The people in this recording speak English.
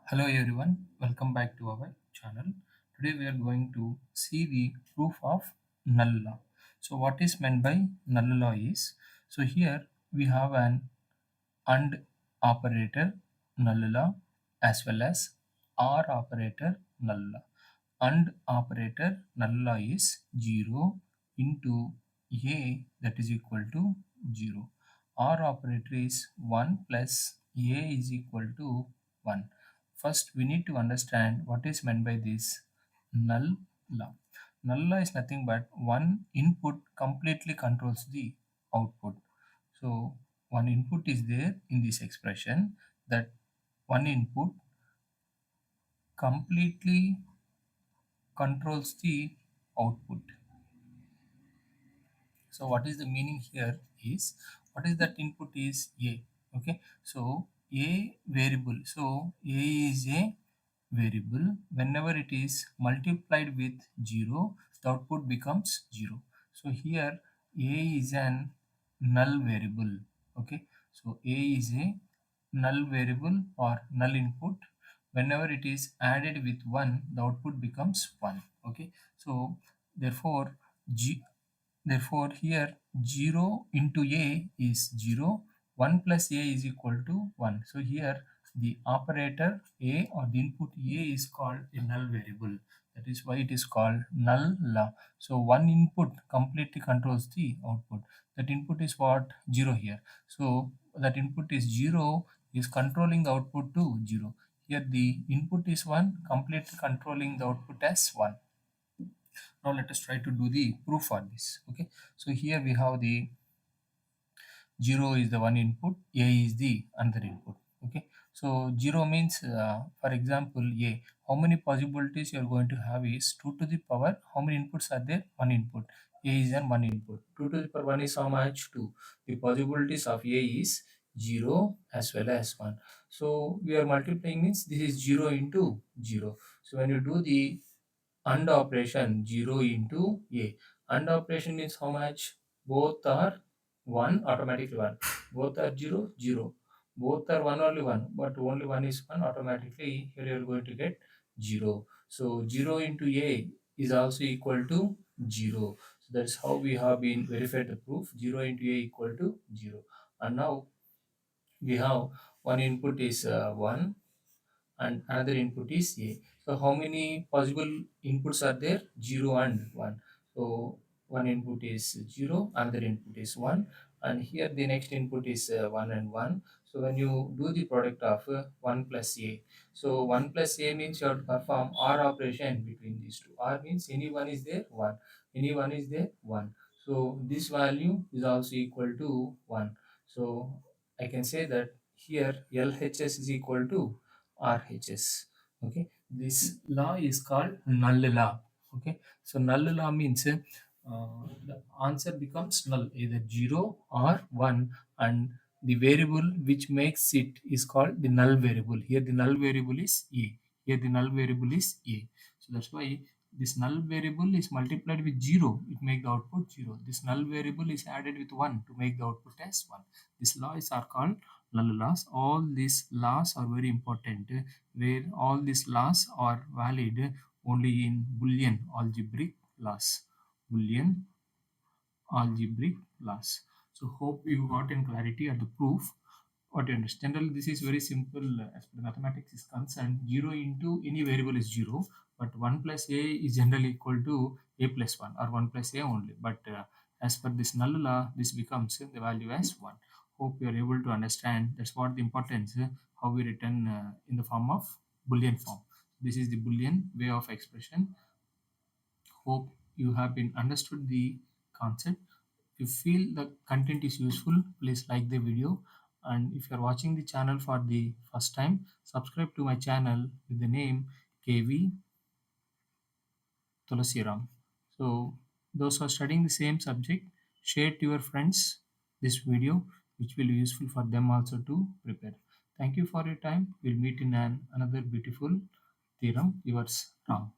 Hello everyone, welcome back to our channel. Today we are going to see the proof of null law. So what is meant by null law is, so here we have an AND operator null law as well as OR operator null law. AND operator null law is 0 into A, that is equal to 0. OR operator is 1 plus A is equal to 1. First, we need to understand what is meant by this null law. Null law is nothing but one input completely controls the output. So, one input is there in this expression, that one input completely controls the output. So what is the meaning here is, what is that input is A. Okay, so A variable, so A is a variable. Whenever it is multiplied with 0, the output becomes 0. So here A is an null variable. Okay, so A is a null variable or null input. Whenever it is added with 1, the output becomes 1. Okay, so therefore here 0 into A is 0, 1 plus A is equal to 1. So here the operator A or the input A is called a null variable. That is why it is called null law. So one input completely controls the output. That input is what? 0 here. So that input is 0 is controlling the output to 0. Here the input is 1, completely controlling the output as 1. Now let us try to do the proof for this. Okay, so here we have the 0 is the one input, A is the another input. Okay, so 0 means, for example, A, how many possibilities you are going to have is 2 to the power, how many inputs are there? One input. A is an one input. 2 to the power 1 is how much? 2. The possibilities of A is 0 as well as 1. So we are multiplying, means this is 0 into 0. So when you do the AND operation, 0 into A. AND operation means how much? Both are 1, automatically 1. Both are 0, 0. Both are 1, only 1. But only 1 is 1, automatically here you are going to get 0. So 0 into A is also equal to 0. So that's how we have been verified the proof. 0 into A equal to 0. And now we have one input is 1 and another input is A. So how many possible inputs are there? 0 and 1. So one input is 0, another input is 1, and here the next input is 1 and 1. So when you do the product of 1 plus A, so 1 plus A means you have to perform OR operation between these two. OR means any one is there, 1. Any one is there, 1. So this value is also equal to 1. So I can say that here LHS is equal to RHS. Okay, this law is called null law. Okay, so null law means the answer becomes null, either 0 or 1, and the variable which makes it is called the null variable. Here the null variable is A. Here the null variable is A. So that's why this null variable is multiplied with 0, it makes the output 0. This null variable is added with 1 to make the output as 1. These laws are called null laws. All these laws are very important, where all these laws are valid only in Boolean algebraic laws. Boolean algebraic laws. So hope you got in clarity at the proof. What you understand? Generally, this is very simple as per mathematics is concerned. 0 into any variable is 0, but 1 plus A is generally equal to A plus 1 or 1 plus A only. But as per this null law, this becomes the value as 1. Hope you are able to understand. That's what the importance, how we written in the form of Boolean form. This is the Boolean way of expression. Hope you have been understood the concept. If you feel the content is useful, please like the video, and if you are watching the channel for the first time, subscribe to my channel with the name KV Tulasiram. So those who are studying the same subject, share to your friends this video, which will be useful for them also to prepare. Thank you for your time. We'll meet in another beautiful theorem. Yours Ram.